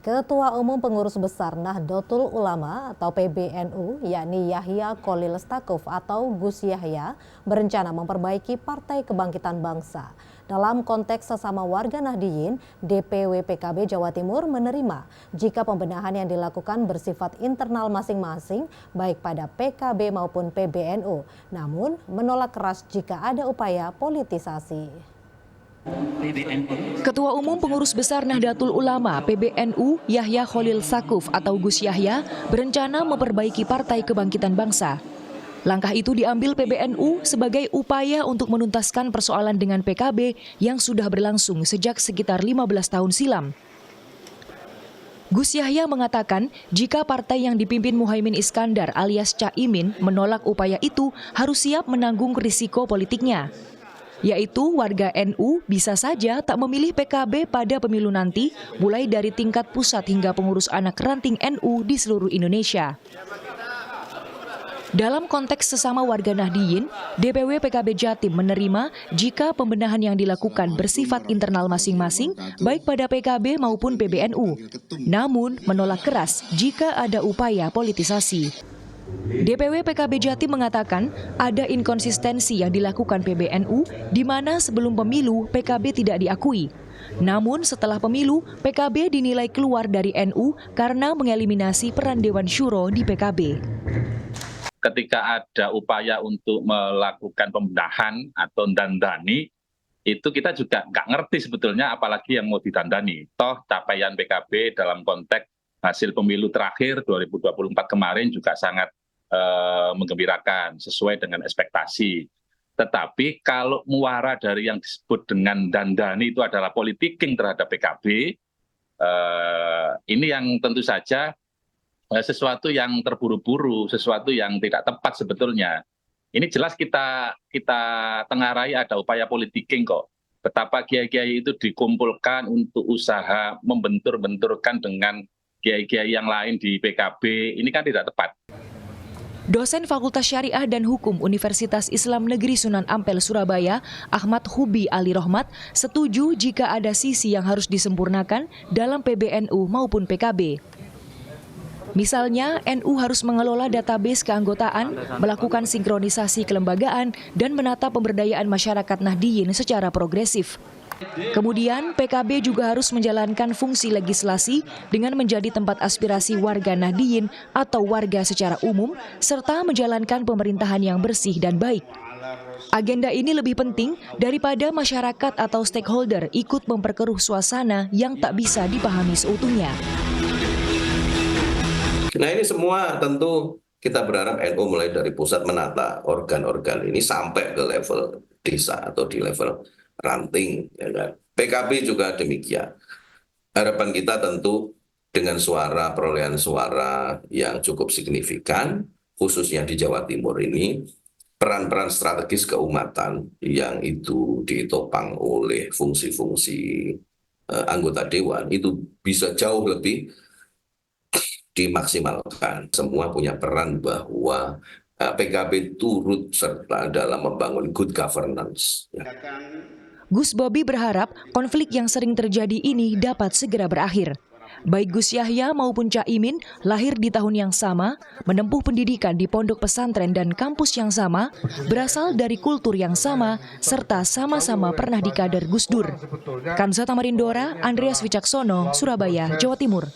Ketua Umum Pengurus Besar Nahdlatul Ulama atau PBNU, yakni Yahya Cholil Stakuf atau Gus Yahya, berencana memperbaiki Partai Kebangkitan Bangsa. Dalam konteks sesama warga Nahdliyin, DPW PKB Jawa Timur menerima jika pembenahan yang dilakukan bersifat internal masing-masing, baik pada PKB maupun PBNU, namun menolak keras jika ada upaya politisasi. Ketua Umum Pengurus Besar Nahdlatul Ulama PBNU Yahya Cholil Stakuf atau Gus Yahya berencana memperbaiki Partai Kebangkitan Bangsa. Langkah itu diambil PBNU sebagai upaya untuk menuntaskan persoalan dengan PKB yang sudah berlangsung sejak sekitar 15 tahun silam. Gus Yahya mengatakan jika partai yang dipimpin Muhaimin Iskandar alias Caimin menolak upaya itu harus siap menanggung risiko politiknya. Yaitu warga NU bisa saja tak memilih PKB pada pemilu nanti, mulai dari tingkat pusat hingga pengurus anak ranting NU di seluruh Indonesia. Dalam konteks sesama warga Nahdliyin, DPW PKB Jatim menerima jika pembenahan yang dilakukan bersifat internal masing-masing, baik pada PKB maupun PBNU. Namun menolak keras jika ada upaya politisasi. DPW PKB Jatim mengatakan ada inkonsistensi yang dilakukan PBNU di mana sebelum pemilu PKB tidak diakui. Namun setelah pemilu PKB dinilai keluar dari NU karena mengeliminasi peran Dewan Syuro di PKB. Ketika ada upaya untuk melakukan pembenahan atau dandani, itu kita juga nggak ngerti sebetulnya apalagi yang mau didandani. Toh capaian PKB dalam konteks hasil pemilu terakhir 2024 kemarin juga sangat menggembirakan sesuai dengan ekspektasi. Tetapi kalau muara dari yang disebut dengan dandani itu adalah politiking terhadap PKB, ini yang tentu saja sesuatu yang terburu-buru, sesuatu yang tidak tepat sebetulnya. Ini jelas kita tengarai ada upaya politiking kok. Betapa kiai-kiai itu dikumpulkan untuk usaha membentur-benturkan dengan kiai-kiai yang lain di PKB, ini kan tidak tepat. Dosen Fakultas Syariah dan Hukum Universitas Islam Negeri Sunan Ampel Surabaya, Ahmad Hubi Ali Rohmat, setuju jika ada sisi yang harus disempurnakan dalam PBNU maupun PKB. Misalnya, NU harus mengelola database keanggotaan, melakukan sinkronisasi kelembagaan, dan menata pemberdayaan masyarakat Nahdliyin secara progresif. Kemudian, PKB juga harus menjalankan fungsi legislasi dengan menjadi tempat aspirasi warga Nahdliyin atau warga secara umum, serta menjalankan pemerintahan yang bersih dan baik. Agenda ini lebih penting daripada masyarakat atau stakeholder ikut memperkeruh suasana yang tak bisa dipahami seutuhnya. Nah ini semua tentu kita berharap NU mulai dari pusat menata organ-organ ini sampai ke level desa atau di level ranting. Ya kan? PKB juga demikian. Harapan kita tentu dengan perolehan suara yang cukup signifikan, khususnya di Jawa Timur ini, peran-peran strategis keumatan yang itu ditopang oleh fungsi-fungsi anggota Dewan itu bisa jauh lebih dimaksimalkan. Semua punya peran bahwa PKB turut serta dalam membangun good governance. Gus Bobi berharap konflik yang sering terjadi ini dapat segera berakhir. Baik Gus Yahya maupun Caimin lahir di tahun yang sama, menempuh pendidikan di pondok pesantren dan kampus yang sama, berasal dari kultur yang sama, serta sama-sama pernah dikader Gus Dur. Kanza Tamarindora, Andreas Wicaksono, Surabaya, Jawa Timur.